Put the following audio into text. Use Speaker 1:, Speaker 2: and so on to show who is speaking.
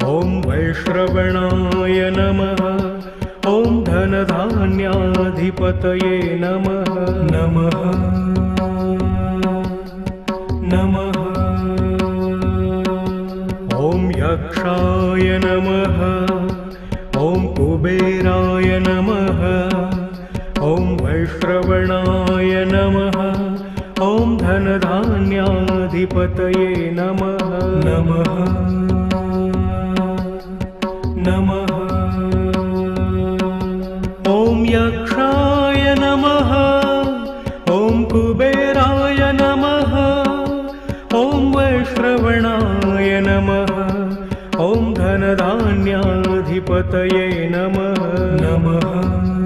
Speaker 1: ॐ वैश्रवणाय नमः। ॐ धनधान्याधिपतये नमः। नमः नमः। ॐ यक्षाय नमः। ॐ कुबेराय नमः। ॐ वैश्रवणाय नमः। ॐ धनधान्याधिपतये नमः। नमः नमः। ॐ यक्षाय नमः। ॐ कुबेराय नमः। ॐ वैश्रवणाय नमः। ॐ धनधान्याधिपतये नमः। नमः